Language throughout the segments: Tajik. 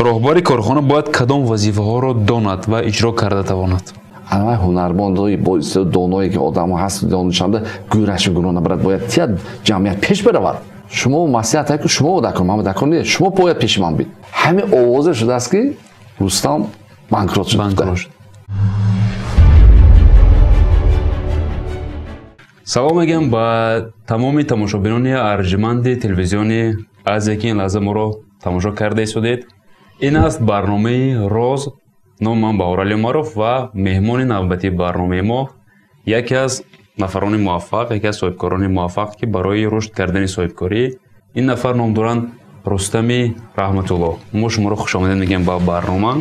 роҳбари корхона бояд кадом вазифаҳоро донад ва иҷро карда тавонад? ҳамаи ҳунармандои боистеъдод доное ки одамҳо ҳаст донишанда гӯраши гуноҳ набарад, бояд тия ҷамъият пеш баравад. шумо маслиҳате ки шумо дакор ман дакор не, шумо бояд пеши ман бид. ҳамин овозе шудааст ки Рустам банкрот шуд. салом мегӯям ба тамоми тамошобинони арҷманди телевизиони Азия ки ин лаҳза моро тамошо карда истодед. ин аст барномаи роз. номи ман Баҳорали Умаров ва меҳмони навбатии барномаи мо яке аз нафарони муваффақ, яке аз соҳибкорони муваффақ ки барои рушд кардани соҳибкорӣ ин нафар ном доранд Рустами Раҳматулло. мо шуморо хушомадед мегӯям ба барнома.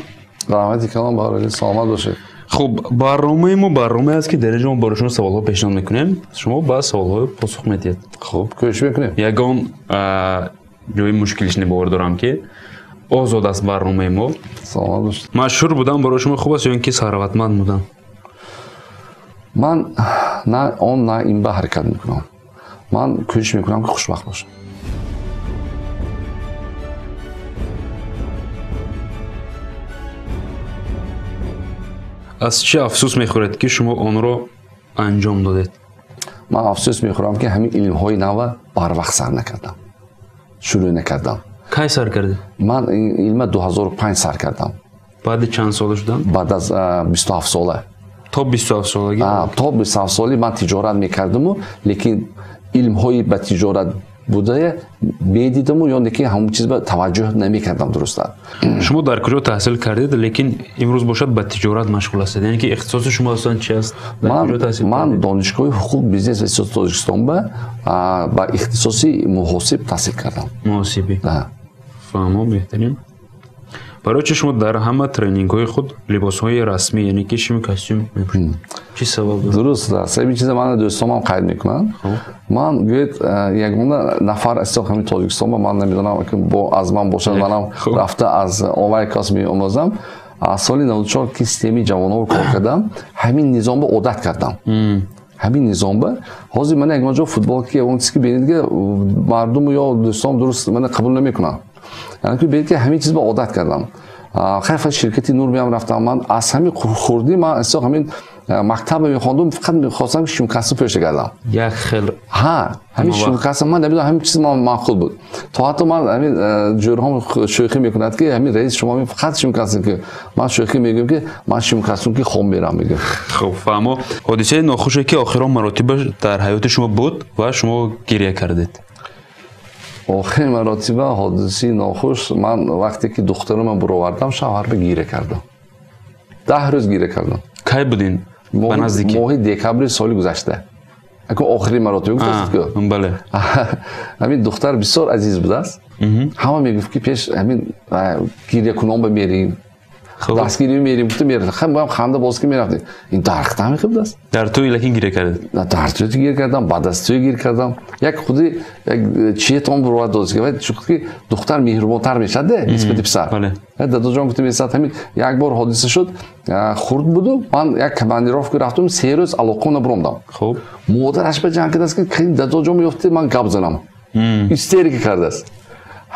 раҳмати калом Баҳорали, саломат бошед. хуб, барномаи мо барномае аст ки дар инҷо мо барои шумо саволҳо пешниҳод мекунем. шумо ба саволҳо посух медиҳед. хуб, кӯшиш мекунем. ягон ҷои мушкилиш небовар дорам ки озод аст барномаи мо. саломат бошед. машҳур будан барои шумо хуб аст ё ин ки сарватманд будан? ман на он на ин ба ҳаракат мекунам. ман кӯшиш мекунам ки хушбахт бошам. аз чӣ афсӯс мехӯред ки шумо онро анҷом додед? ман афсӯс мехӯрам ки ҳамин илмҳои нава барвақт сар накардам, шурӯъ накардам. кай сар кардед? ман илма 2005 сар кардам. баъди чанд сола шудан? баъд аз 27 сола. то 27 солагӣ? то 27 солӣ ман тиҷорат мекардаму, лекин илмҳои ба тиҷорат будае медидаму ё неки ҳамон чиз ба таваҷҷӯҳ намекардам дурустар. шумо дар куҷо таҳсил кардед, лекин имрӯз бошад ба тиҷорат машғул ҳастед? яъне ки ихтисоси шумо асосан чи аст? ман донишгоҳи ҳуқуқ, бизнес ва сиёсати Тоҷикистон ба ихтисоси муҳосиб таҳсил кардам. муҳосибӣ? фаҳмо, беҳтарин. барои чӣ шумо дар ҳама тренингҳои худ либосҳои расмӣ, яъне ки шими костюм мепӯшед? чӣ сабаб дорад? дуруст аст. ин чиза ман дӯстонам қайд мекунанд. ман гӯед ягона нафар аз ҳамин Тоҷикистон ба ман намедонам ки аз ман бошад, манам рафта аз онлайн класс меомӯзам. аз соли 94 ки системи ҷавонҳоро кор кардам, ҳамин низомба одат кардам. ҳамин низомба ҳозир ман ягон ҷо футбол ки ягон чиз ки бинед ки мардум ё дӯстон дуруст мана қабул намекунанд. яъне ки бинед ки ҳамин чиз ба одат кардам. хайфа ширкати Нур меам рафтам, ман аз ҳамин хурдӣ ман асо ҳамин мактаба мехондум, фақат мехостам шимкасу пӯша кардам. як хел ҳамин шимкаса ман намедонам ҳамин чиз ман маъқул буд. то ҳатто ман ҳамин ҷӯрҳом шӯхӣ мекунад ки ҳамин раис шумо фақат шимкасу ки ман шӯхӣ мегӯям ки ман шимкасум ки хом мерам мегӯям. хуб, фаҳмо. ҳодисаи нохуше ки охирон маротиба дар ҳаёти шумо буд ва шумо гирья кардед? охирин маротиба ҳодисаи нохуш, ман вақте ки духтарамро буровардам шавҳарба гирья кардам. 10 рӯз гирья кардам. кай будин? ба наздики моҳи декабри соли гузашта. ако охирин маротиба гуфтаст ки бале. ҳамин духтар бисёр азиз будааст. ҳама мегуфт ки пеш ҳамин гирьякунонба мерим, дастгирӣ мерим, гуфта мерем. ҳам ханда боз ки мерафтем. ин дархта ҳамин хуб аст. дар тӯй лекин гирья кардед? дар тӯй гирья кардам, баъд аз тӯй гирья кардам. як худи як чиетон буровад додist ки чунки ки духтар меҳрубонтар мешад де нисбати писар. дадоҷон гуфта месад ҳамин як бор ҳодиса шуд, хурд буду, ман як командировка рафтум, 3 рӯз алоқона буромдам. хуб, модараш ба ҷанг кардааст ки дадоҷон меёфте ман гап занам. истерика кардааст.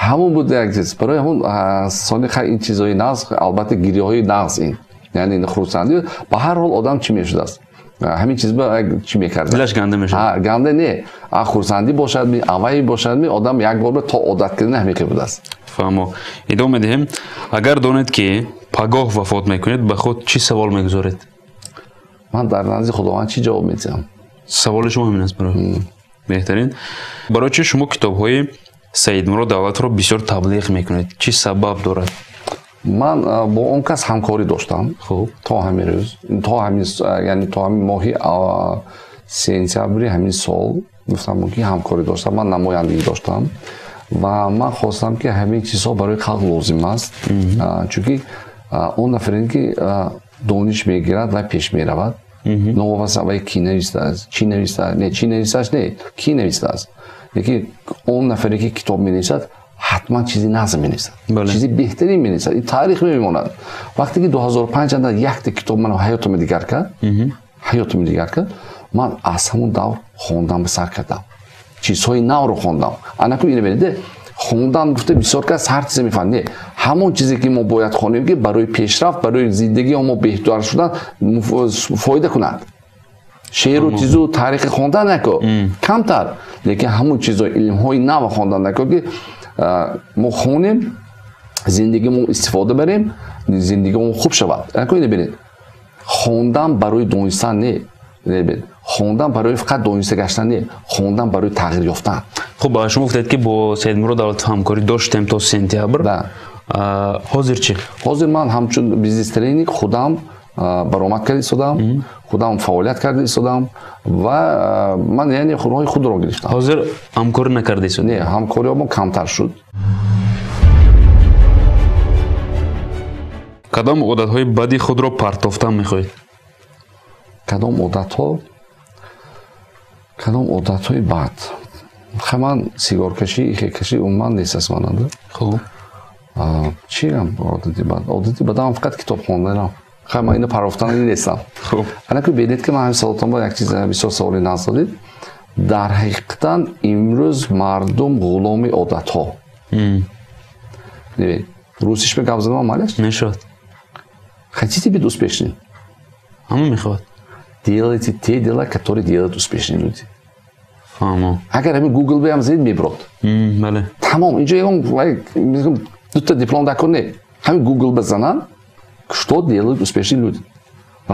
ҳамон буд як чиз. барои ҳамон сони хай ин чизҳои нағз, албатта гирьёҳои нағз ин, яъне хурдсандӣ ба ҳар ҳол одам чӣ мешудааст? ҳамин чиз ба чӣ мекард? дилаш ганда мешуд. ганда не, хурдсандӣ бошад, аваи бошад, одам як бор то одат кардани ҳамин ки будааст. фаҳмо. идома медиҳем. агар донед ки пагоҳ вафот мекунед, ба худ чӣ савол мегузоред? ман дар назди худованд чӣ ҷавоб медиҳам? саволи шумо ҳамин аст барои. беҳтарин. барои чӣ шумо китобҳои Саидмурод Давлатро бисёр таблиғ мекунед? чӣ сабаб дорад? ман бо он кас ҳамкорӣ доштам. хуб, то ҳамин рӯз, то ҳамин яъне то ҳамин моҳи сентябри ҳамин сол гуфтам ки ҳамкорӣ доштам, ман намояндагӣ доштам ва ман хостам ки ҳамин чизҳо барои халқ лозим аст. чунки он нафаре ки дониш мегирад ва пеш меравад, новобаста вай ки навистааст, чӣ навистааст, не чӣ навистааст, не ки навистааст. яки он нафаре ки китоб менависад ҳатман чизи назм менависад, чизи беҳтарин менависад, ин таърих мемонад. вақте ки 2005 анда якта китоб ман ҳаётам дигар кард, ман аз ҳамон давр хондам ба сар кардам, чизҳои навро хондам. анаку ина бинед, хондан гуфта бисёр кас ҳар чизе мефаҳмад. Не, ҳамон чизе ки мо бояд хонем ки барои пешрафт, барои зиндагии мо беҳтар шудан фоида кунад. шеъру чизу таърихи хондан нако камтар, лекин ҳамон чизо илмҳои нав хондан нако ки мо хонем, зиндагимо истифода барем, зиндагимо хуб шавад. Накунед бинед. хондан барои донистан не, бинед. хондан барои фақат дониста гаштан не, хондан барои тағйир ёфтан. خب شما گفتید که با سید مراد دولت همکاری داشتیم تا سپتامبر. حاضر چی؟ حاضر من همچون بیزنس ترینینگ خودم برآمد کرده ایستادم، خودم فعالیت کرده ایستادم و من یعنی راهی خود را گرفتم. حاضر همکاری نکرده ایستاد؟ نه، همکاری ما کمتر شد. کدام عادت‌های بدی خود را پرتافتن می‌خواهید؟ کدام عادت‌های بد؟ خب من سیگار کشی، ایخه کشی اون من نیست از ماننده. خب چی هم عادتی بد؟ عادتی بد هم فقط کتاب خواندنم. خب من اینو پرتافتن نیستم. خب الان که ببینید که من همین سالتان با یک چیز بسیار سوالی نزدید. در حقیقت امروز مردم غلام عادت‌ها. نبید روسیش به گفت زدم مالش؟ نشد. Хотите быть успешным? همه میخواد. Делайте те дела, которые делают успешные люди. فهمم. اگر همین گوگل بیام زید میبرد. بله. تمام اینجا میگم دو تا دیپلم دکور نه. همین گوگل بزنن. Что делают успешные люди?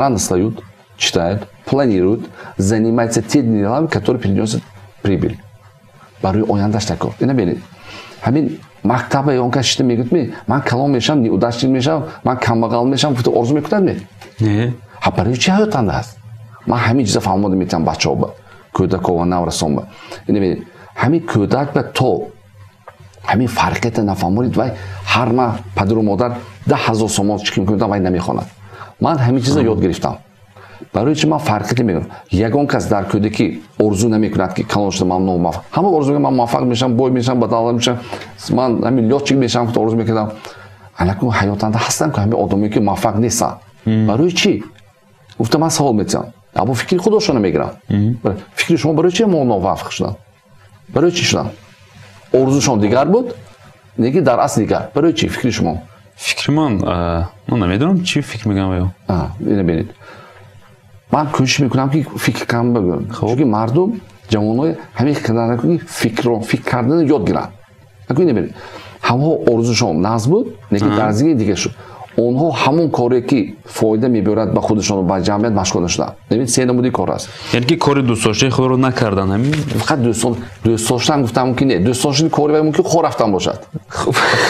Рано встают, читают, планируют, занимаются теми делами, которые приносят прибыль. برای آیندهش تکر. اینا ببینید. همین مکتبه اون کسی که میگه من کلام میشم، نیوداشتی میشم، من کمبغال میشم، فقط آرزو میکنم نه. نه. ها برای چی هایتان است؟ من همین چیزا فهمیده میتونم بچه‌ها با کودک و نورسان با. اینه ببینید. همین کودک به تو همین فرقت نفهمید و هر ماه پدر و مادر 10,000 سوم چیکار میکنن و نمیخونن. من همین چیزا یاد گرفتم. برای چی من فرقت میگم؟ یگان کس در کودکی آرزو نمیکند که کلانش ممنوع موفق. همه آرزو میکنن من موفق میشم، بوی میشم، بدل میشم. من همین لوچی میشم که آرزو میکنم. الان حیاتنده هستم که همین آدمی که موفق نیستن. برای چی؟ گفتم من سوال میکنم. ابو فکر خودشون میگیرن. فکر شما برای چی موفق شدن؟ برای چی شدن؟ آرزوشون دیگر بود. نگی در اصل دیگر. برای چی فکر شما؟ فکر من نمیدونم چی فکر میگم اینو ببینید. من کوشش میکنم که فکر کم بگم. چون مردم جوانای همین کردن که فکر کردن یاد گیرن. اینو ببینید. همه آرزوشون ناز بود. نگی در زندگی دیگه شد. اونها همون کاری که فایده میبرد به خودشون و به جمعیت مشغول شدن. ببین سه نمودی کار است. یعنی که کار دوست داشته خود رو نکردن همین. فقط دوست داشتن گفتم که نه دوست داشتن کاری باید ممکن خور رفتن باشد.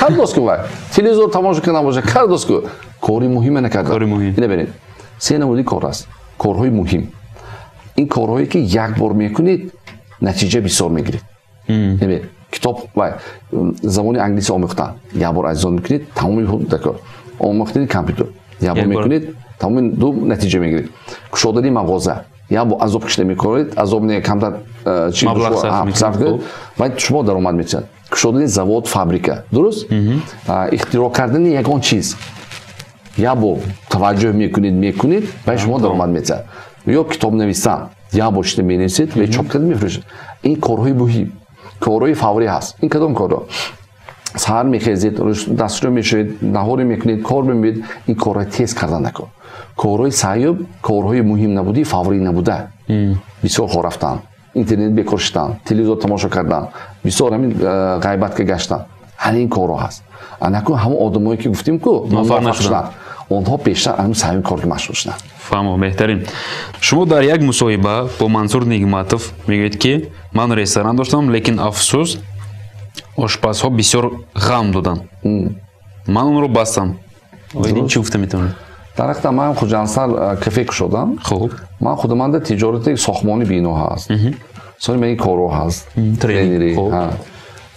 کار دوست که تلویزیون تماشا کردن باشه کار دوست که کاری مهمه نکردن. کاری مهم. اینو ببینید. سه نمودی کار است. کارهای مهم. این کارهایی که یک بار میکنید نتیجه بسیار میگیرید. ببین کتاب و زبان انگلیسی آموختن. یک بار از آن میکنید تمام حدود دکار. آموختن کامپیوتر. یک بار میکنید تمام دو نتیجه میگیرید. کشادگی مغازه. یا با عذاب کشته میکنید عذاب نه کمتر چی صرف کنید و شما درآمد میشه. کشادگی زواد فابریکه. درست؟ اختراع کردن یگان چیز. یا با توجه میکنید و شما درآمد میشه. یا کتاب نویسن یا باشید مینویسید و چاپ کردن میفروشید. این کارهای مهم. کارهای فوری هست. این کدام کارا؟ سحر میخیزید، دستور میشوید، نهار میکنید، کار میبینید. این کارهای تیز کردن نکن. کارهای سعیب، کارهای مهم نبودی، فوری نبوده. بسیار خور رفتن، اینترنت بیکار شدن، تلویزیون تماشا کردن، بسیار همین غیبت که گشتن. این کارها هست. نکن همون آدمایی که گفتیم که موفق شدن. اونها بیشتر همون سعی کار که مشغول شدن. فهمم بهترین. شما در یک مصاحبه با منصور نیگماتوف میگید که من رستوران داشتم لیکن افسوس آشپزها بسیار غم دادن. من اون رو بستم. این چی گفته میتونید؟ در حقیقت من خوجانسال کافه شدم. خوب. من خودم در تجارت ساختمانی بینو هست. سال من کارو هست. ترینری.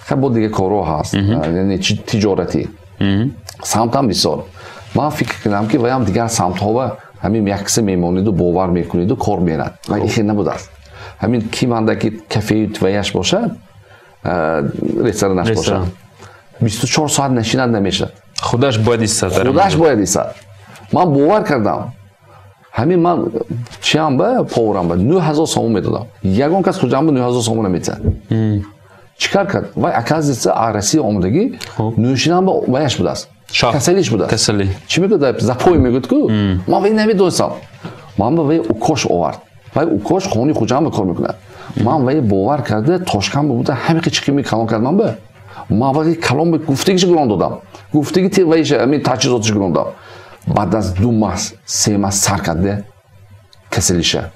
خب بود دیگه کارو هست. یعنی تجارتی. سمتم بسیار. من فکر کردم که ویم دیگر سمت ها و همین یکسه میمونید و باور میکنید و کار میرد. و این خیلی نبود است. همین کی مانده که کافه تویش باشد رستورانش باشد. 24 ساعت نشینند نمیشه. خودش باید ایستاد. خودش باید ایستاد. من باور کردم. همین من چیام به پاورم به 9,000 سوم میدادم. یگان کس کجام به 9,000 سوم نمیده. чикар кард вай оказывается россия омадаги нӯшинам ба ваяш будааст касалиш будааст чӣ мегӯяд за пой мегӯяд ку ман вай намедонистам ман ба вай укош овард вай укош хони хуҷам ба кор мекунад ман вай бовар карда тошкан буда ҳамиқи чиқими калон кард ман ба ман вай калон гуфтагиш гирон додам гуфтаги те вай ами таҷҳизотиш гирон додам баъд аз 2 маҳ 3 маҳ сар карда касалиша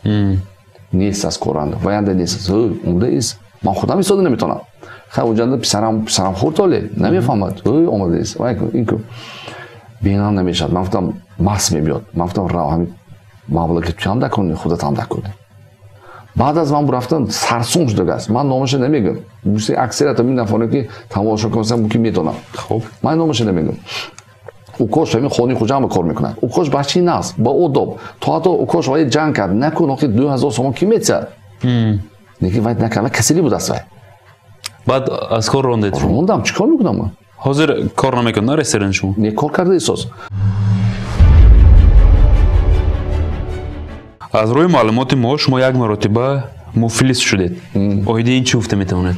нест аз коранда ваянда нест унда ист ман худам истода наметавонам хай уҷанда писарам хурд оле намефаҳмад омада ист ин ку бинам намешавад ман гуфтам маст мебиёд ман гуфтам рав ҳамин маблағи туям дакунӣ худатам дакунӣ баъд аз ман рафтам сарсон шудагааст ман номаша намегӯям аксарияти ин нафаре ки тамошо кунсам ки медонам ман номаша намегӯям укош ҳамин хони хуҷам кор мекунад укош ба чӣ наст ба одоб то ҳатто укош вай ҷанг кард накун охи 2000 сомон ки метсад лекин вай накард вай касалӣ будааст вай баъд аз кор рондед рондам чӣ кор мекунам ман ҳозир кор намекунед на ресторан шумо не кор карда эҳсос аз рӯи маълумоти мо шумо як маротиба муфлис шудед оиди ин чӣ гуфта метавонед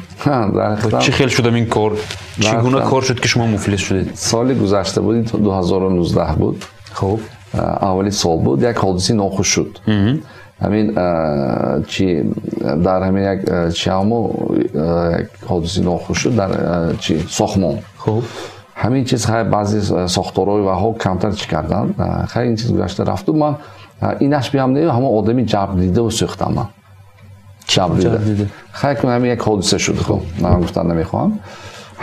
чӣ хел шудам ин кор чӣ гуна кор шуд ки шумо муфлис шудед соли гузашта буд 2019 буд хуб аввали сол буд як ҳодиси нохуш шуд ҳамин чи дар ҳамин як чиамо ҳодиси нохуш шуд дар чи сохмон хуб ҳамин чиз хай баъзи сохторҳои ваҳо камтар чӣ кардан хай ин чиз гузашта рафту ман инаш биҳам не ҳамон одами ҷабрдидаву сӯхтам ман ҷабрдида хай кун ҳамин як ҳодиса шуд хуб ман гуфтан намехоҳам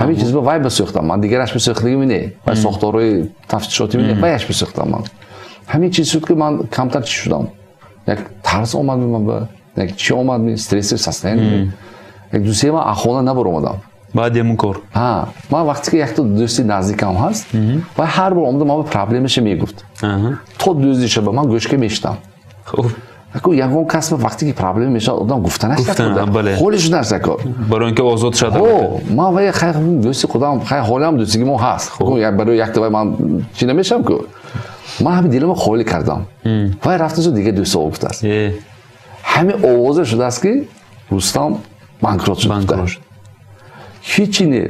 ҳамин чизба вай басӯхтам ман дигараш бисӯхтагими не вай сохторҳои тафтишоти не ваяш бисӯхтам ман ҳамин чиз шуд ки ман камтар чӣ шудам як тарс омад ман ба як чӣ омад стрессови состояние як ду-се ман ахона набаромадам баъди ҳамун кор ман вақте ки якто дӯсти наздикам ҳаст вай ҳар бор омада ман проблемаша мегуфт то дӯздиша ба ман гӯшка мешитам ягон кас вақте ки проблема мешавад одам гуфтанаш накарда ҳолиш нарсакор барои ин ки озод шад ман вай хай дӯсти худам хай ҳолам дӯстиги мо ҳаст барои якта вай ман чӣ намешам ку ман ҳами дилама холӣ кардам вай рафтасу дигар дӯсто гуфтааст ҳамин овоза шудааст ки рустам банкрот шуд ҳичи не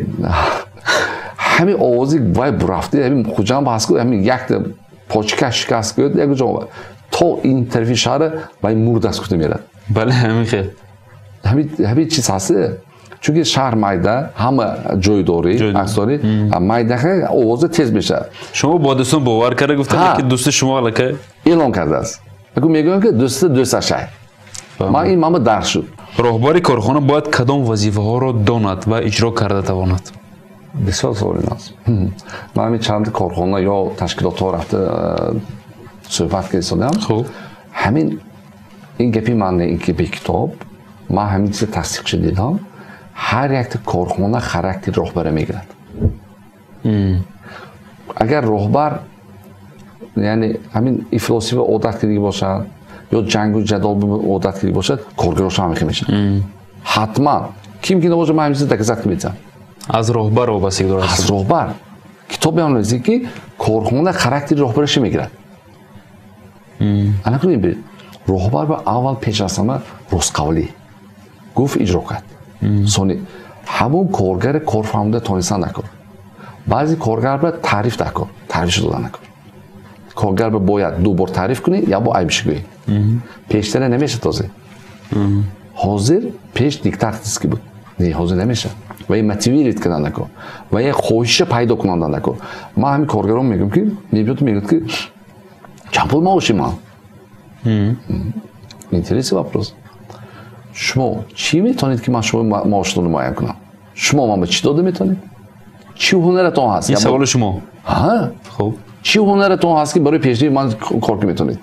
ҳамин овози вай рафти ҳамин хуҷам ҳаст ку ҳамин якта почка шикаст куд як ҷо то интервю шаҳра вай мурдаст гуфта мерад бале ҳамин хел ҳамин чиз ҳаст чунки шаҳр майда ҳама ҷой дорӣ аксдорӣ майдаха овоза тез мешавад шумо бо дӯстон бовар карда гуфтед ки дӯсти шумо аллакай эълон кардааст мегӯям ки дӯста дӯсташай ман ин мама дарк шуд роҳбари корхона бояд кадом вазифаҳоро донад ва иҷро карда тавонад бисёр саволи аст ман ҳамин чанд корхона ё ташкилотҳо рафта суҳбат кардам ҳамин ин гапи ман не ин ки бекитоб ман ҳамин чиза тасдиқша дидам ҳар якта корхона характери роҳбара мегирад агар роҳбар яъне ҳамин ифлосӣ ва одат кирдагӣ бошад ё ҷангу ҷадол одат кирдагӣ бошад коргароша ҳамихе мешавад ҳатман ким ки набошад ман ҳамин чиза доказат медиҳам аз роҳбар вобастагӣ дорад аз роҳбар китоб меомӯзӣ ки корхона характери роҳбараша мегирад ана кунем биред роҳбар ба аввал пеш аз ҳама ростқавлӣ гуфт иҷро кард сони ҳамон коргари корфаҳмида тониста накор баъзе коргар ба таъриф накор таърифша дода накор коргар ба бояд ду бор таъриф кунӣ як бор айбиша гӯӣ пештара намеша тозе ҳозир пеш диктаторский буд не ҳозир намеша ва мотивировать кардан накор ва як хоҳиша пайдо кунанда накор ман ҳамин коргарон мегӯям ки мебиёд мегӯяд ки чанд пул маоши ман интересный вопрос шумо чӣ метавонед ки ман шумо маошатонро муайян кунам шумо ман ба чӣ дода метавонед чӣ ҳунаратон ҳаст ин саволи шумо хуб чӣ ҳунаратон ҳаст ки барои пешравии ман кор ки метавонед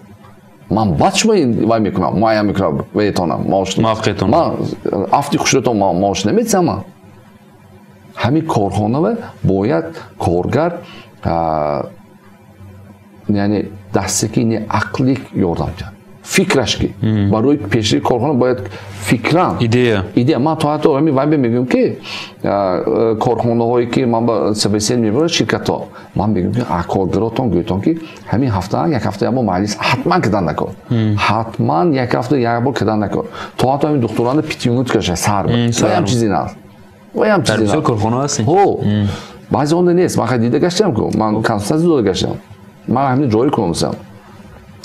ман баъд шумо вай мекунам муайян мекунам метавонам мавқеатон ман афти хушрӯтон маош намедиҳам ман ҳамин корхонава бояд коргар яъне дастаки не ақлик ёрдам кард фикраш ки барои пешравии корхона бояд фикран идея ман то ҳатто ҳамин вай мегӯям ки корхонаҳое ки ман ба собеседование мебарам ширкатҳо ман мегӯям ки коргаротон гӯйтон ки ҳамин ҳафта як ҳафта як бор маҷлис ҳатман кардан накор ҳатман як ҳафта як бор кардан накор то ҳатто ҳамин духтурона 5 минут каша сар ҳам чизе наст وای هم چیزی بسیار کارخانه هستین هو بعضی اون نیست من خیلی دیده گشتم که من کنسولتاسی داده گشتم من همین جایی کنم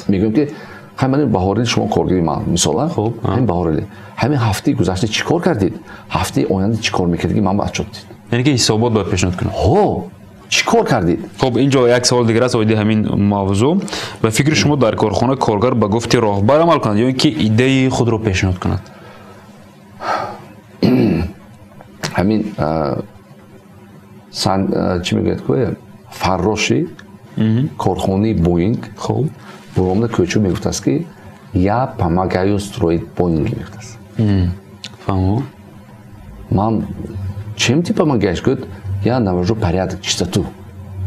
میگم که همین بهاری شما کارگری من مثلا خب همین بهاری همین هفته گذشته چیکار کردید هفته آینده چیکار میکردید که من بعد شد یعنی که حسابات باید پیشنهاد کنم هو چیکار کردید خب اینجا یک سوال دیگه است اویده همین موضوع و فکر شما در کارخانه کارگر به گفت راهبر عمل کند یا اینکه ایده خود رو پیشنهاد کند همین چی میگید که فراشی کارخانه بوینگ خب برامده کوچو میگفت است که یا помогаю строить Boeing میگفت است فهمو من чем ты помогаешь говорит я навожу порядок чистоту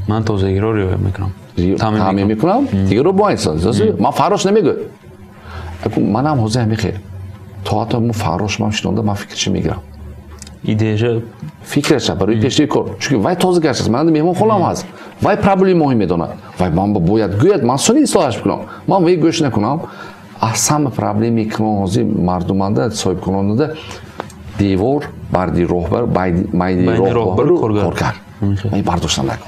من تازگی رو ریاضت میکنم تعمیم میکنم دیگه رو با انسان من فراش نمیگم من هم حوزه میخیر تا حتی من فراش من شنونده من فکرش میگیرم ایده فکرش برای پیشی کار چون وای تازه گشت من میمون خودم هست وای پرابلم مهم میدونه وای من باید گوید من سونی اصلاحش بکنم من وی گوش نکنم اصلا پرابلمی که موضوع مردمانده صاحب کننده دیوار بردی راهبر مایدی راهبر کارگر من برداشتم نکن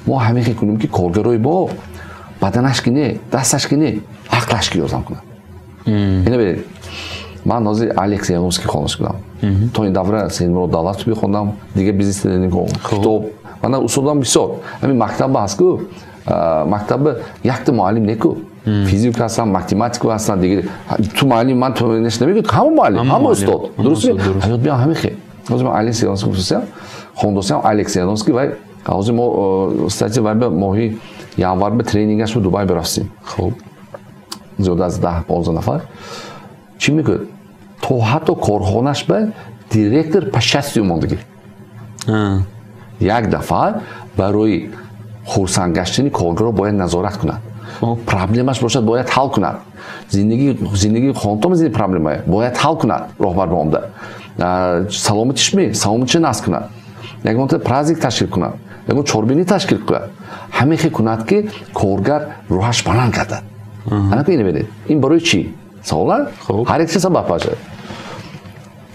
ما همین کنیم که کارگرای با بدنش که نه دستش که نه عقلش که یازم کنم اینه برید من نازی الکس یانوفسکی خونش کردم تا این دوره سینمرو دالات بخوندم دیگه بیزنس ترینینگ کتاب من اصولا بسیار همین مکتب هست که مکتب یک معلم نکو فیزیک هستن ماتماتیک هستن دیگه تو معلم من تو نمیگم همون معلم همون استاد درست حیات بیان همین خیلی از من الکس یانوفسکی گفتم خوندم الکس یانوفسکی و از ما استادی و به ماهی یانوار به ترینینگش رو دبی برفتیم خب زیاد از 10-15 نفر چی میگه تو حتی کارخانه‌اش به دیرکتور پشتی اومدگی یک دفعه برای خرسند گشتن کارگر رو باید نظارت کنند پرابلمش باشد باید حل کنند زندگی خانتون زندگی پرابلمه باید حل کنند راهبر بامده سلامتیش سلامتیش نصب کنند یک منطقه پرازیک تشکیل کنند یک چربینی تشکیل کنند همه خیلی کنند که کارگر روحش بلند کردد انا که اینه بدید این برای چی سوال هر یک چیز باشه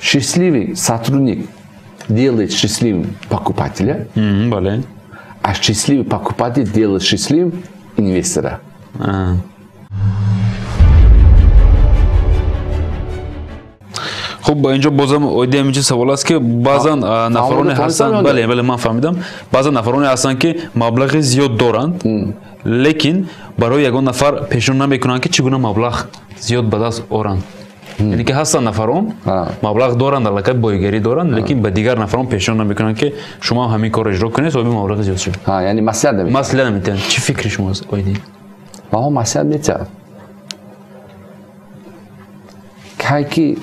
счастливый сотрудник делает счастливым покупателя а счастливый покупатель делает счастливым инвестора خب اینجا بازم ایده همین سوال است که بعضا نفرانی هستند بله من فهمیدم بعضا نفرانی هستند که مبلغ زیاد دارند لیکن برای یگان نفر پیشنهاد نمیکنند که چگونه مبلغ زیاد به دست آورند یعنی که هستن نفران مبلغ دارند علاقه بایگری دارند لیکن به دیگر نفران پیشنهاد نمیکنند که شما همین کار اجرا کنید تا این مبلغ زیاد شه یعنی مسئله نمیتونن چی فکر شما است ایده ما مسئله میتونم کی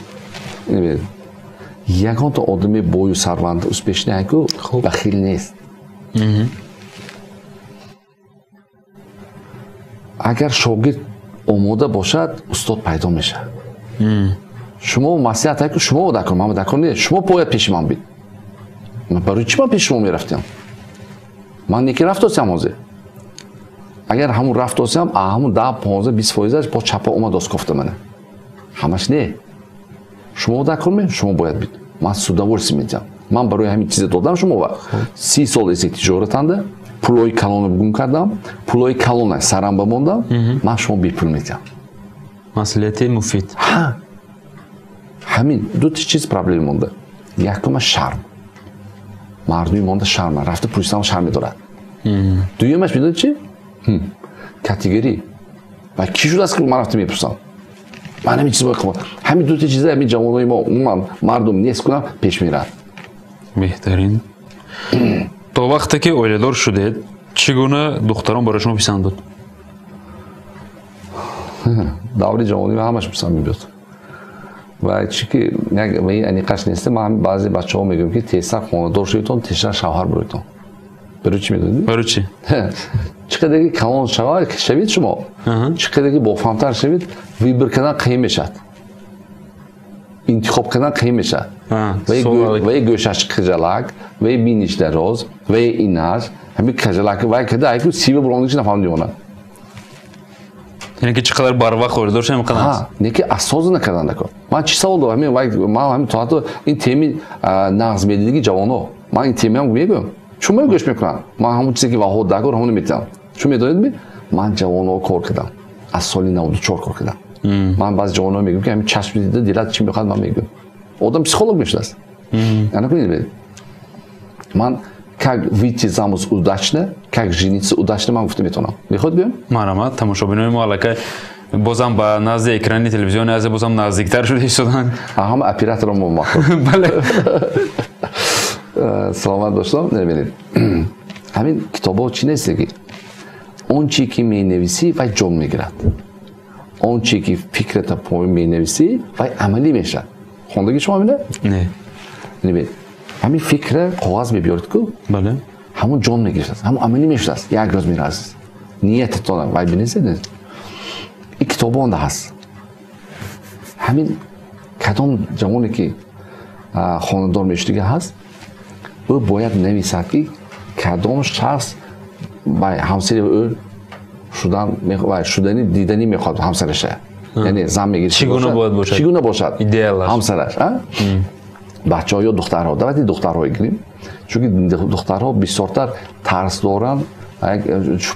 یگان تا آدمی بای و سروند اسپشنی هنگو بخیل نیست اگر شاگرد آماده باشد استاد پیدا میشه شما مسئله که شما دکن من دکن نیست شما باید پیش من بید من برای چی من پیش شما میرفتم من یکی رفت هستم حاضر اگر همون رفت هستم همون 10-15-20% با چپا اومد دست گفته منه همش نه شما دکن می شما باید بید من سوداورسی میدم من برای همین چیز دادم شما و 30 سال از تجارتنده پولای کلون بگم کردم پولای کلون سرم بموندم من شما بی پول میدم مسئولیت مفید همین دو تا چیز پرابلم مونده یکم شرم مردمی مونده شرم رفته پلیسان شرم دارد دویمش میدونید چی کاتگوری و کی شده است که من رفته میپرسم من همین چیز باید همین دو تا چیزا همین جوانای ما اون مردم نیست کنم پیش میرن بهترین تا وقتی که اولیدار شدید چگونه دختران برای شما پسند بود دوری جوانی و همش پسند میبود و چی که یعنی قش نیسته من بعضی بچه ها میگم که تیسر خانه دار شویتون تیسر شوهر برویتون برای چی میدونید؟ برای چی؟ چقدر که کلان شوید شما چقدر که با فهمتر شوید ویبر کردن قیم میشد انتخاب کردن قیم میشد و گوشش خجالت و بینش دراز و ایناش همین خجالت و کده ایکو سیب بلندش نفهمیدم یعنی که چقدر بر وقت خورده داشتم میکنم ها نه که اساس نکردن نکن من چی سوال دارم من همین تو این تیمی نقض میدیدگی جوانو من این تیمی هم میگم چون من گوش میکنم من همون چیزی که واحد داگر همون میتونم چون میدونید من جوانو کار کردم از سال 94 کار کردم من باز جوانو میگم که همین چشم دیده دلت چی میخواد من میگم آدم پسیکولوگ میشه است یعنی کنید من как выйти замуж удачно, как жениться удачно, man گفته میتونم. میخواد بیام؟ مرحمت تماشابینای ما علاقه بازم با نزد اکران تلویزیون از بازم نزدیکتر شده شدن. هم اپراتور ما بله. سلامت دوستان نمی‌بینید. همین کتابا چی نیست که اون چی که می‌نویسی و جون میگیرد. اون چی که فکرت پای می‌نویسی و عملی میشه. خوندگی شما می‌بینید؟ نه. نمی‌بینید. همین فکر کاغذ می‌بیارید که بله. همون جون میگیرد. همون عملی میشه. یک روز میرسید. نیتتون وای بنویسید. این کتابا اون هست. همین کدام جوانی که خانه‌دار میشدگی هست او باید نویسد که کدام شخص با همسری او شدنی دیدنی میخواد همسرشه یعنی زن میگه چگونه باید باشد چگونه باشد ایدئالش همسرش بچه‌ها یا دخترها دعوت دخترها گیریم چون دخترها بسیارتر ترس دارن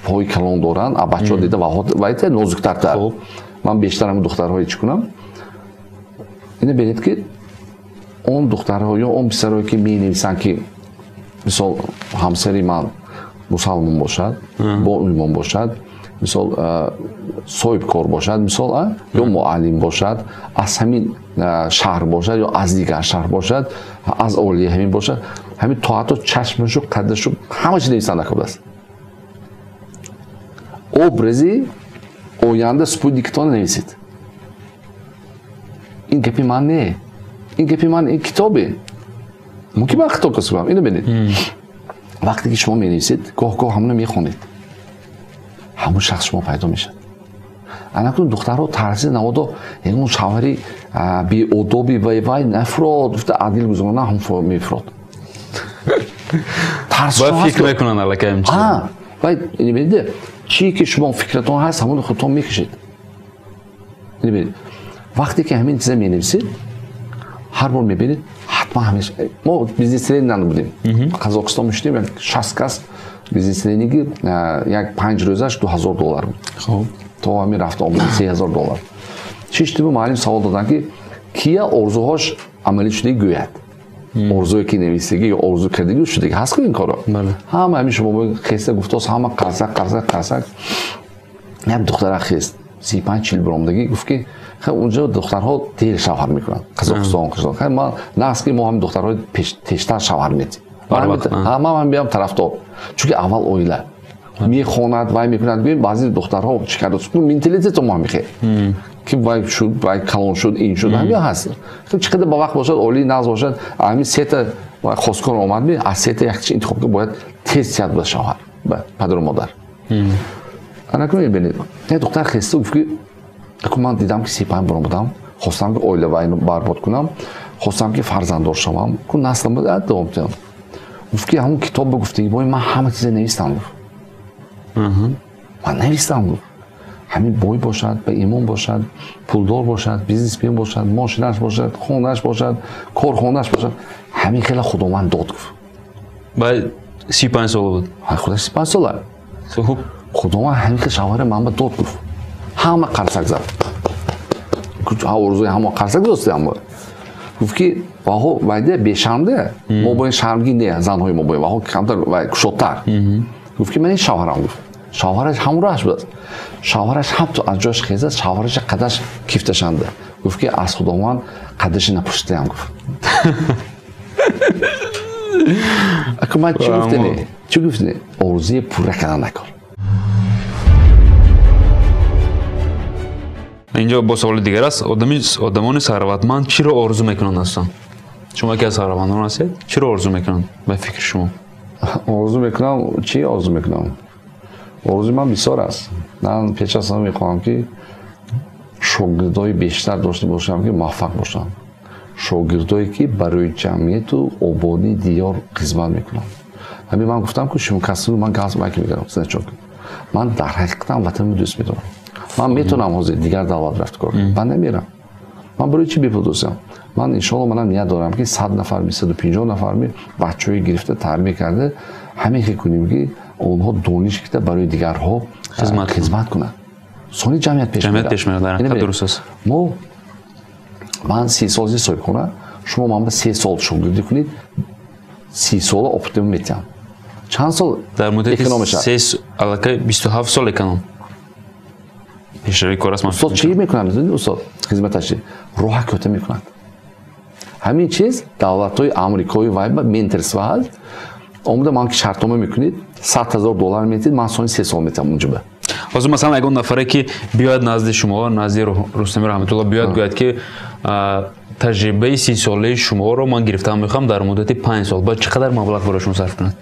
پای کلان دارن بچه‌ها دیده واحد نازک‌تر من بیشتر هم دخترهای چی کنم اینو ببینید که اون دخترها یا اون پسرایی که می‌نویسن که مثلا همسری من مسلمان باشد با ایمان باشد مثلا صاحب کار باشد مثلا یا معلم باشد از همین شهر باشد یا از دیگر شهر باشد از اولیه همین باشد همین تا حتی چشمشو قدشو همه چی نویسنده کرده است образи آینده سپودیکتان نویسید این گپی من نه این گپی من این کتابه ممکن من خطا کنم اینو ببینید وقتی که شما می‌نویسید گاه همونو می‌خونید همون شخص شما پیدا میشه انا کن دخترها ترسید نوادو اون شوهری بی ادبی وای نفراد گفته عادل گذرونه هم میفراد ترس با فکر میکنن علاقه همچین وای اینو ببینید چی که شما فکرتون هست همون خودتون میکشید اینو ببینید وقتی که همین چیزا می‌نویسید هر بار می‌بینید حتما همیشه ما بیزنس ترینر بودیم قزاقستان میشدیم 60 کس بیزنس ترینینگی یک 5 روزش $2000 بود خب تو همین رفت آمد $3000 چیش تو معلم سوال دادن که کیا ارزوهاش عملی شده گوید ارزوی که نویسیگی یا ارزو کردگی شده که هست که این کارا همه همین شما خسته گفتاس همه قرصک هم دختر خست 35-40 برامدگی گفت که خب اونجا دخترها دیر شوهر میکنن قزاقستان خب ما نه که ما هم دخترها پیشتر شوهر میدیم من بیام طرفدار چون که اول اویله میخواند وای میکند ببین بعضی دخترها چیکار کنن مینتالیته ما میخه که وای شد وای کلان شد این شد همین هست خب چقدر با وقت باشد اولی ناز باشد همین سیت خواستکار اومد می از سیت یک چیز انتخاب که باید تست کرد به شوهر به پدر و مادر انا کنید ببینید یه دختر خسته گفت که من دیدم که 35 برام بودم خواستم که اویله وای برباد کنم خواستم که فرزنددار شوم که نسلم بود ادام کنم گفت که همون کتاب گفتگی وای من همه چیز نوشتم من نوشتم همین بوی باشد به ایمان باشد پولدار باشد بیزنس بین باشد ماشینش باشد خونهش باشد کارخانهش باشد همین خیلی خداوند داد گفت بعد 35 سال بود خودش 35 ساله خداوند همین که شوهر من به داد گفت همه قرصک زد ارزوی همه قرصک دوستی هم بود گفت که واهو وایده بشرمده ما با این شرمگین نه زنهای ما با واهو کمتر و کشوتر گفت که من این شوهرم گفت شوهرش همون راهش بود شوهرش هم تو از جاش خیزد شوهرش قدش کیفته شنده گفت که از خداوند قدش نپوشیده هم گفت اگه من چی گفته چی گفته ارزوی پوره کردن نکن اینجا با سوال دیگر است آدمان ثروتمند چی رو آرزو میکنن اصلا شما که از ثروتمندان هستید چی رو آرزو میکنن به فکر شما آرزو میکنم چی آرزو میکنم آرزوی من بسیار است من پیش از همه میخواهم که شاگردای بیشتر داشته باشم که موفق باشم شاگردایی که برای جمعیت و آبادی دیار خدمت میکنم همین من گفتم که شما کسی رو من گاز میگیرم من در حقیقت وطنم دوست میدارم من میتونم حوزه دیگر دعوت رفت کنم من نمیرم من برای چی بپردازم من ان شاء الله منم نیت دارم که 100 نفر می 150 نفر می بچه‌ای گرفته تربیت کرده همین که کنیم که اونها دانش کده برای دیگرها خدمت کنن سونی جمعیت پیش میره درست است ما من 30 سال زی صاحب کنم شما من به 3 سال شغل کنید 30 سال اپتیموم میتونم چند سال در مدت 3 علاقه 27 سال اکنون پیشروی کار است من استاد چی میکنن میدونید استاد خدمتش راه کته میکنن همین چیز دولت‌های آمریکایی و منترس هست اومده من که شرطنامه میکنید $100,000 میدید من سونی 3 سال میتونم اونجا به حاضر مثلا اگه اون نفره که بیاد نزد شما نزد رستمی رحمت الله بیاد گوید که تجربه 30 ساله شما رو من گرفتم میخوام در مدت 5 سال بعد چقدر مبلغ براشون صرف کنید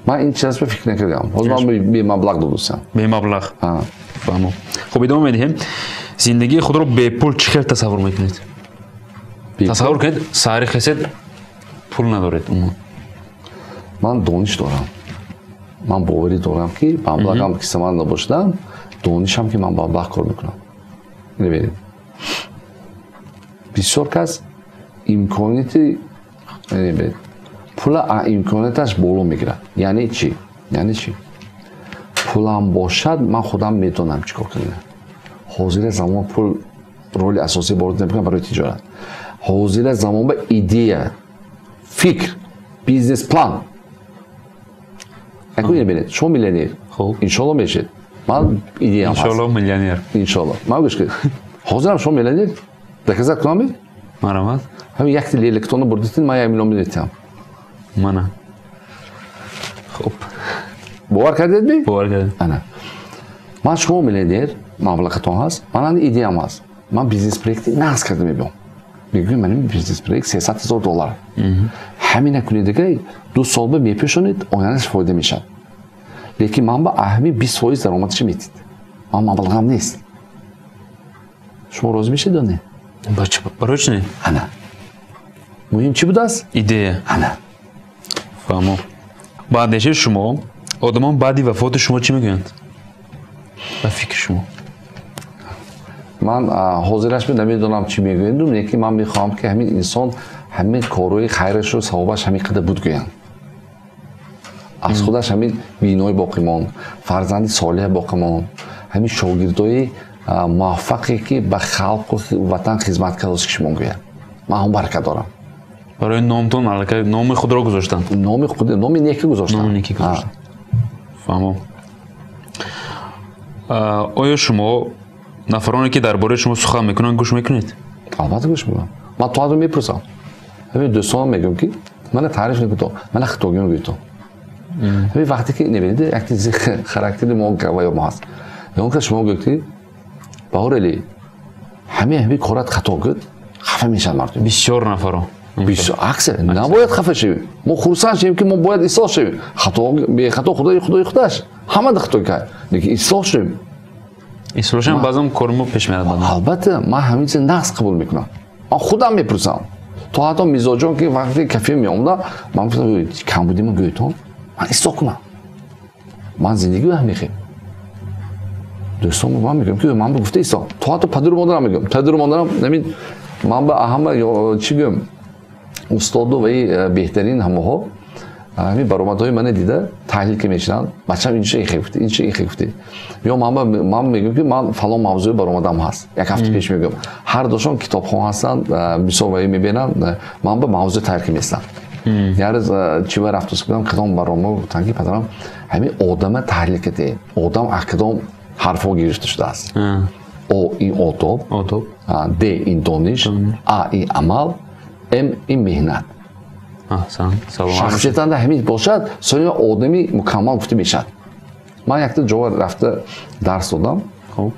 من این چیز به فکر نکردم حاضر من به مبلغ دادم به مبلغ فهمم خب ادامه میدیم زندگی خود رو به پول چقدر تصور میکنید تصور کنید ساری خسید پول ندارید من دانش دارم من باوری دارم که مبلغم که من نباشدم دانشم که من مبلغ کار میکنم ببینید بسیار کس امکانیتی پول امکانیتش بالا میگیره یعنی چی پولم باشد من خودم میتونم چیکار کنم حاضر زمان پول رول اساسی وارد نمیکنم برای تجارت حاضر زمان به ایده فکر بیزنس پلان اگه ببینید شما میلیونر خب ان شاء الله میشید من ایده ام ان شاء الله میلیونر ان شاء الله ما گوش کنید حاضرم شما میلیونر دکزات کنم مرحبا همین یک تیل الکترون بردید من 1 میلیون میدم من خب باور کردید بی باور کردم انا من شما میلیونر مبلغتون هست من ایده ام هست من بیزنس پروژه ناز کردم میگم من بیزنس پروژه $300,000 همین نکنید دیگه 2 سال به میپیشونید آینش فایده میشه لیکن من با اهمی 20% درآمدش میدید من مبلغم نیست شما راضی میشید یا نه برای چی نه انا مهم چی بود است ایده انا فهمم بعدش شما آدمان بعدی وفات شما چی میگویند با فکر شما من حاضرش نمیدونم چی میگویند یکی من میخوام که همین انسان همین کارهای خیرش رو ثوابش همین قدر بود گویند از خودش همین بینای باقی ماند فرزند صالح باقی ماند همین شاگردای موفقی که به خلق و وطن خدمت کرده است که شما گویند من هم برکت دارم برای نامتون علاقه نام خود را گذاشتن نام خود نام نیکی گذاشتن نام نیکی گذاشتن فهمم آیا شما نفرانی که درباره شما سخن میکنن گوش میکنید البته گوش میکنم من تو رو میپرسم همین دوستان میگم که من تعریف نمیکنم من خطاگیون میگم همین وقتی که نمیدید یک چیز خاراکتری ما گویا ما هست اون که شما گفتی باوری همین کارات خطا کرد خفه میشن مردم بسیار نفرا بسیار عکس نباید خفه شویم ما خرسان شویم که ما باید اصلاح شویم خطا به خطا خداش همه خطا کرد لیکن اصلاح شویم اصلاحش هم بعضی کارمو پیش میاد البته من همین چیز نقص قبول میکنم من خودم میپرسم تو حتی میزاجون که وقتی کافی میامده من گفتم کم بودیم من گویتم من اصلاح کنم من زندگی رو هم میخوام دوستان من میگم که من گفته اصلاح تو حتی پدر مادرم میگم پدر مادرم نمید من به اهم چی گم استاد و بهترین همه همین برآمدهای من دیده تحلیل که میشنن بچه‌م این چه گفته این چه گفته یا من میگم که من فلان موضوع برآمدم هست یک هفته پیش میگم هر دوشون کتابخوان هستن مسابقه میبینن من به موضوع ترک میستم یعنی چی بر رفت کردم کدام برنامه تنگی پدرم همین آدم تحلیل کرده آدم اکدام حرفا گرفته شده است او این آداب د این دانش ا این عمل ام این مهنت شخصیت اند همین باشد سوی آدمی مکمل گفته میشد من یک جا رفته درس دادم خب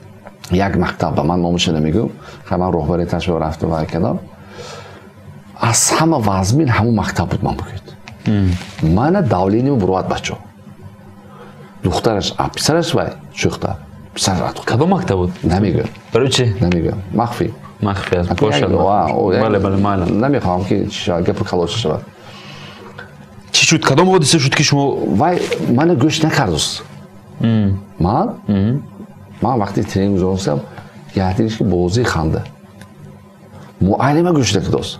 یک مکتب به من نامش نمیگم که من راهبری تشبیه رفته و کردم از همه وزمین همون مکتب بود من بگید من دولینی برواد بچه دخترش پسرش و شوختر پسر کدام مکتب بود نمیگم برای چی نمیگم مخفی است باشه بله معلوم نمیخوام که گپ خلاص شود چی شد کدام حادثه شد که شما وای من گوش نکردست من من وقتی ترینینگ گذاشتم یادیش که بازی خنده معلم گوش داشت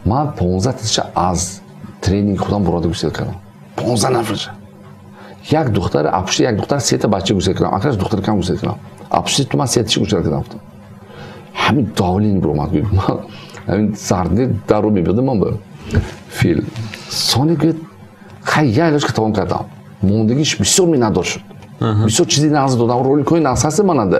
من 15 تاش از ترینینگ خودم برده گوش کردم 15 نفرش یک دختر اپشی یک دختر 3 تا بچه گوش کردم آخرش دختر کم گوش کردم اپشی تو من 3 تاش گوش کردم همین داولین برو اومد گفت من همین سردی در رو میبودم من به فیلم سونی گفت خیلی علاج که تمام کردم موندگیش بسیار می ندار شد بسیار چیزی ناز دادم رولیکوی ناز هست ماننده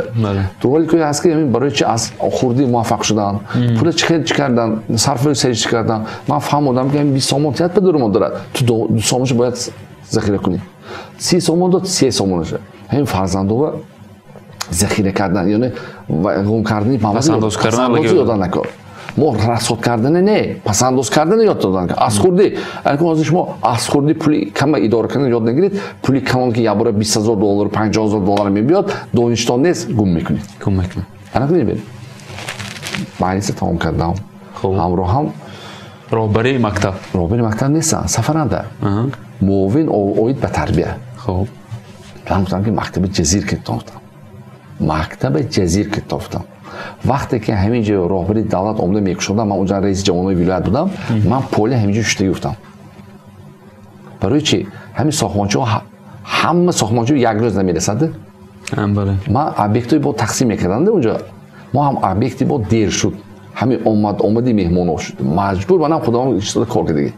رولیکوی هست که همین برای چی از خوردی موفق شدن پول چی کردن صرف سری چی کردن من فهمیدم که همین 20 سومونیت به درمون دارد تو دو سومونش باید ذخیره کنی 30 سومون داد 30 سومونشه همین فرزندو ذخیره کردن یعنی قوم کردنی پسنداز کردن یادن نکن ما رصد کردن نه پسنداز کردن یاد دادن که از خوردی اگه از شما از خوردی پولی کم اداره کردن یاد نگیرید پولی کمان که یه بار $20,000 $50,000 میبیاد دانشتان نیست گم میکنید انا کنید معنیش تمام کردم همراه هم راهبری مکتب نیستن سفرنده معاون اوید به تربیه خب گفتم که مکتب جزیر که گفتم وقتی که همینجا راهبری دولت عمده میکشوندم من اونجا رئیس جوانای ولایت بودم من پول همینجا شده گفتم برای چی همین ساختمانچی‌ها همه ساختمانچی یک روز نمیرسد بله من ابیکتی با تقسیم میکردند اونجا ما هم ابیکتی با دیر شد همین اومدی مهمون شد مجبور منم خودم اشتغال کار کردم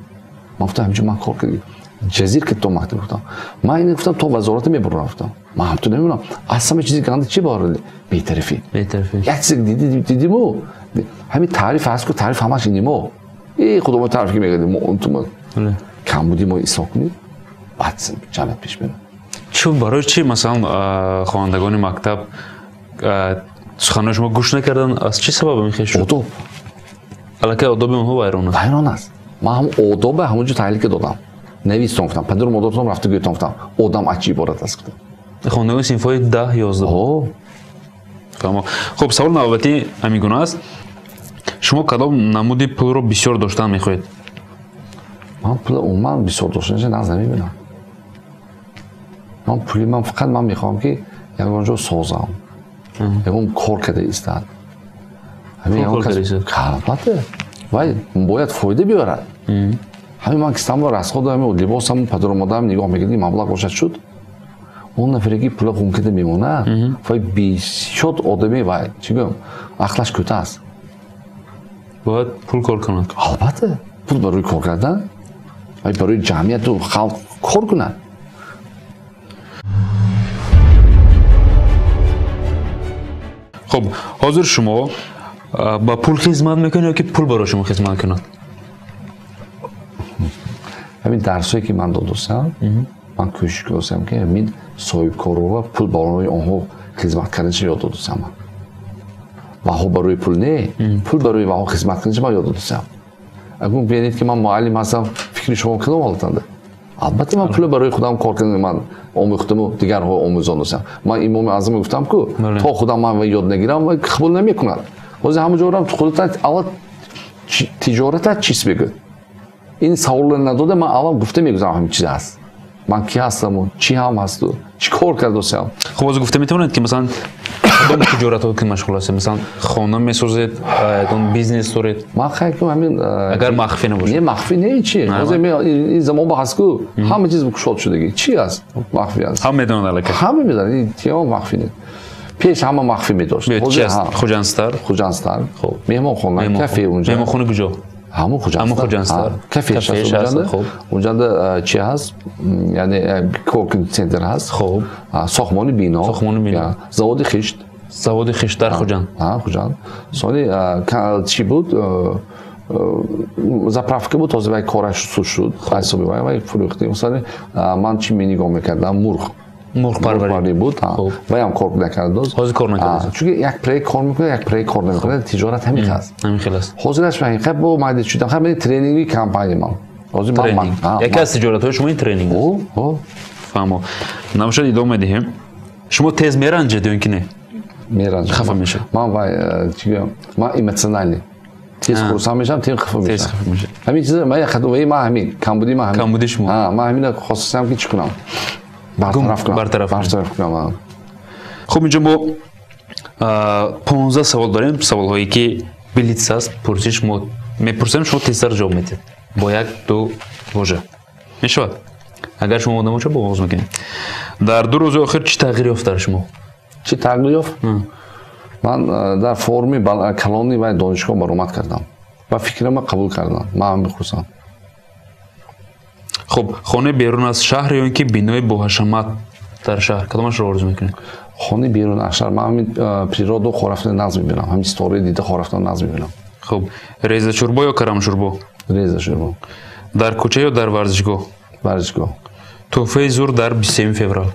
من گفتم همینجا من کار کردم جزیر که تو مکتب گفتم من این گفتم تو وزارت میبرم رفتم من هم تو نمیدونم اصلا چیزی گنده چی باره بی‌طرفی یک چیز دیدیم و همین تعریف هست که تعریف همش اینیمو این خودمون تعریف که میگردیم اون تو کم بودیم و ایسا کنید بعد جمعت پیش برم چون برای چی مثلا خوانندگان مکتب سخنان شما گوش نکردن از چی سبب میخواد شد؟ آداب البته آداب اونها ویران است من هم آداب همونجا تحلیل که دادم نویستم گفتم پدر مادرتون رفته گفتم آدم از چی عبارت است گفتم خوانندگان صنف‌های 10 11 فهمم خب سوال نوبتی همین گونه است شما کدام نمودی پول رو بسیار داشتن میخواهید من پول عموما بسیار داشتنش ناز نمیبینم من فقط من میخوام که یکونجا سازم یکون کار کرده ایستاد همین یکون البته ولی باید فایده بیارد همین من کستم رو رسخ دارم و لباسم پدر و مادرم نگاه میکردیم مبلغ روشد شد اون نفرگی پول خون کده میمونه وای بیشتر آدمی وای چیگم اخلاقش کته است باید پول کار کنند البته پول برای کار کردن وای برای جمعیت و خلق کار کنند خب حاضر شما با پول خدمت میکنید یا که پول برای شما خدمت کند همین درسایی که من دادم من کوشش کردم که همین صاحب کارو پول برای آنها خدمت کردنش یاد دادم و ها برای پول نه پول برای و ها خدمت کردنش من یاد دادم اگر ببینید که من معلم هستم فکر شما کدام حالتنده البته من پول برای خودم کار کردم من آموختم و دیگرها آموزان داشتم من امام اعظم گفتم که تا خودم من یاد نگیرم قبول نمیکنم واسه همونجا رو خودت اول تجارت چیز بگو این سوال نداده من اول گفته میگذارم همین چیز هست من کی هستم و چی هم هست و چی کار کرده هستم خب از گفته میتونید که مثلا کدام تجارت ها که مشغول هستید مثلا خانه میسازید اون بیزنس دارید من خیلی همین اگر مخفی نباشه نه مخفی نه چی این زمان با هست که همه چیز گشاد شده چی هست مخفی است هم میدونن الکی همه میدونن این تمام مخفی نیست پیش همه مخفی می‌داشت خوجانستر خب میهمان خونه کافه اونجا میهمان خونه کجا همون خوجانستر کافه هست اونجا چی هست یعنی کوکینگ سنتر هست خب ساختمان بینا زواد خشت در خوجان سالی چی بود заправка بود تازه کارش شد حسابی وای فروختیم مثلا من چی نگاه می‌کردم مرغ پروری بود و هم کار نکرد حاضر کار نکرد چون یک پری کار میکنه یک پری کار نمیکنه تجارت همین هست همین خلاص حاضرش من خب با ماده شدم خب ترینینگی کمپانی من حاضر من یکی از تجارت های شما این ترینینگ فهمو نمیشه ادامه بدیم شما تز میرنجید که نه میرنج خفه میشه من وای چیگم من ایموشنالی تیز خورسام میشم تیم خفه میشه همین چیزا من خدوی ما همین کمبودی شما من همین خصوصا که چیکنم برطرف کنم خب اینجا ما 15 سوال داریم، سوال هایی که بلیتس است. پرسش ما میپرسیم، شما تستر جواب میدید با یک دو واژه. میشود؟ اگر شما آدم باشه باز میکنید. در 2 روز آخر چی تغییر یافت در شما؟ چی تغییر یافت؟ من در فرمی کلانی و دانشگاه برآمد کردم و فکرم قبول کردم. من هم میخواستم. خب خانه بیرون از شهر یا اینکه بینای با حشمت در شهر، کدامش رو آرزو میکنید؟ خانه بیرون از شهر. من همین پیراد و خورفتن ناز میبینم، همین ستوری دیده خورفتن ناز میبینم. خب ریزه شوربا یا کرم شوربا؟ ریزه شوربا. در کوچه یا در ورزشگاه؟ ورزشگاه. تحفه زور در 23 فوریه؟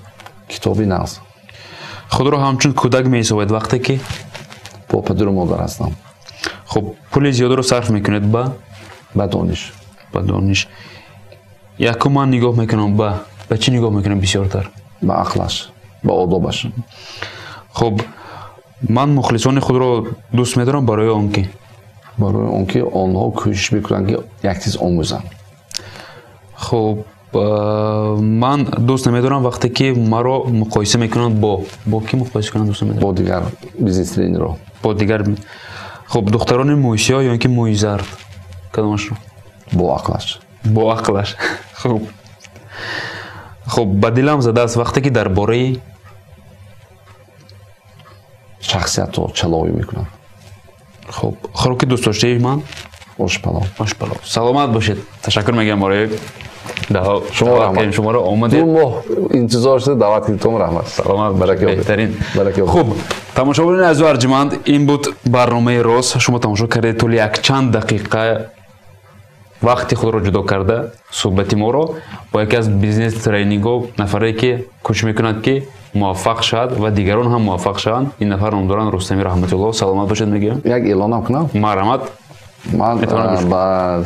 کتابی ناز. خود را همچون کودک می‌حسابید وقتی که با پدر و مادر هستم. خب پول زیاد رو صرف میکنید با دانش. با دانش. یکم من نگاه میکنم به چی نگاه میکنم بسیارتر؟ با عقلش، با آدابش. خب من مخلصان خود را دوست می‌دارم برای آنکه آنها کوشش میکنند که یک چیز آموزند. خب من دوست نمی‌دارم وقتی که مرا مقایسه میکنند با کی مقایسه کنند دوست نمی‌دارم؟ با دیگر بیزنس ترینر. با دیگر. خب دختران موسیا یا اینکه موی زرد، کدامش رو؟ با عقلش. با عقلش. خب با دلم زده است وقتی که درباره شخصیت رو چلاوی میکنم. خب خوراک دوست داشته من آشپلو. سلامت باشید. تشکر میگم برای شما رو آمدید. 2 ماه انتظار شده دعوت کردم. رحمت. سلامت باشید. بهترین. برکت. خب تماشاگران عزیز و ارجمند، این بود برنامه روز. شما تماشا کردید. طول یک چند دقیقه وقتی خود را جدا کرده صحبت ما رو با یکی از بیزنس ترینینگ ها نفری که کوشش میکند که موفق شد و دیگران هم موفق شوند. این نفر نام دارن رستمی رحمت الله. سلامت باشید میگم. یک اعلان کنم. مرحمت. من با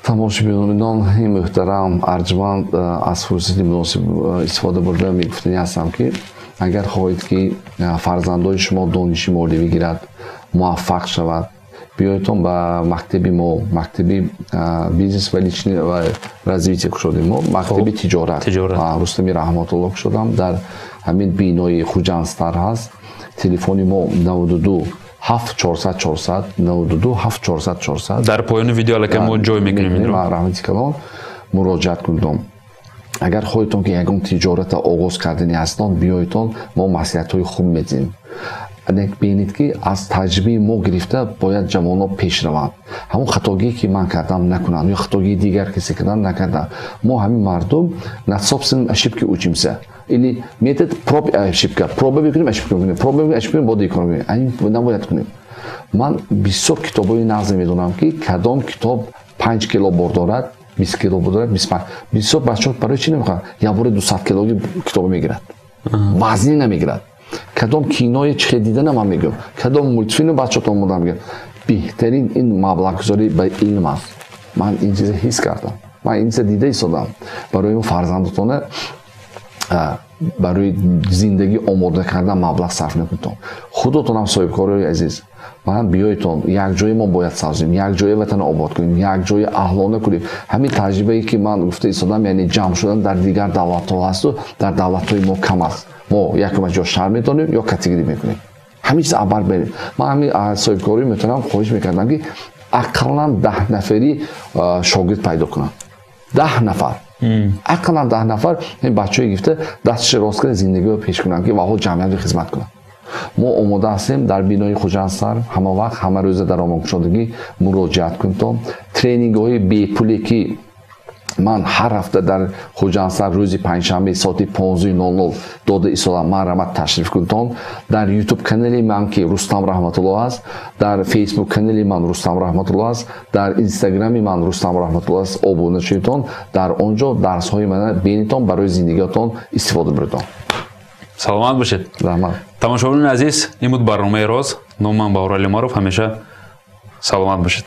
تماشاگران محترم ارجمند از فرصتی مناسب استفاده برده میگفتنی هستم که اگر خواهید که فرزندان شما دانشی مورد بگیرد، موفق شود، بیایتون با مکتبی ما، مکتبی بیزنس و لیچنی و развитие کشیدیم ما، مکتبی تجارت. رستمی رحمت الله کشیدم در همین بینای خوجانستر هست. تلفنی ما 92 7400 400 92 7400 400. در پایان ویدیو الان ما جای میکنیم این رو. رحمتی کلام مراجعت کنید. اگر خودتون که یگان تجارت آغاز کردنی هستن بیایتون ما نصیحت‌های خوب میدیم. ببینید که از تجربه ما گرفته باید جوانان پیش روند. همون خطاگی که من کردم نکنن یا خطاگی دیگر کسی کردن نکردن. ما همین مردم نتصابسن اشیب که اوچیمسه. ایلی میتد پروب اشیب که پروب بکنیم اشیب کنیم. پروب بکنیم اشیب کنیم بودی کنیم. این نباید کنیم. من 20 کتابای نظم میدونم که کدام کتاب 5 کیلو بار دارد، 20 کیلو بار دارد، 25. 20 بچه‌ها برای چی نمیخوان؟ یا بار 200 کیلوگی کتاب میگیرد. وزنی نمیگیرد. کدام کینوی چه دیدن من میگم، کدام مولتفیلم بچه‌تون مودم میگم. بهترین این مبلغ گذاری به علم است. من این چیز حس کردم. من این چیز دیده ایستادم. برای اون فرزندتون برای زندگی آماده کردن مبلغ صرف نکنید. خودتون هم صاحب کارای عزیز. من بیایتون یک جای ما باید سازیم، یک جای وطن آباد کنیم، یک جای اهلانه کنیم. همین تجربه‌ای که من گفته ایستادم یعنی جمع شدن در دیگر دولت‌ها هست و در دولت‌های ما کم است. ما یک جا شهر می‌دانیم یا کاتگوری می‌کنیم. همین چیز اول بریم. من همین صاحب کاری میتونم خواهش می‌کردم که اقلاً 10 نفری شاگرد پیدا کنم. 10 نفر. اقلاً 10 نفر این بچه‌ای گفته دستش راست کنه زندگی رو پیش کنن که واقعا جمعیت رو خدمت کنن. ما آماده هستیم در بینای خوجانستر همه وقت همه روز در آموزشگاهی مراجعت کنیم. ترینینگ‌های بی پولی که من هر هفته در خوجانستر روزی پنجشنبه ساعت 15:00 داده ایستادم. من رحمت تشریف کنید. در یوتیوب کانالی من که رستم رحمت الله است، در فیسبوک کانالی من رستم رحمت الله است، در اینستاگرامی من رستم رحمت الله است. ابونه شوید. در آنجا درس های من ببینید برای زندگیتون استفاده بردید. سلامت باشید. رحمت. تماشاگران عزیز، این بود برنامه روز. نام من باور علی معروف. همیشه سلامت باشید.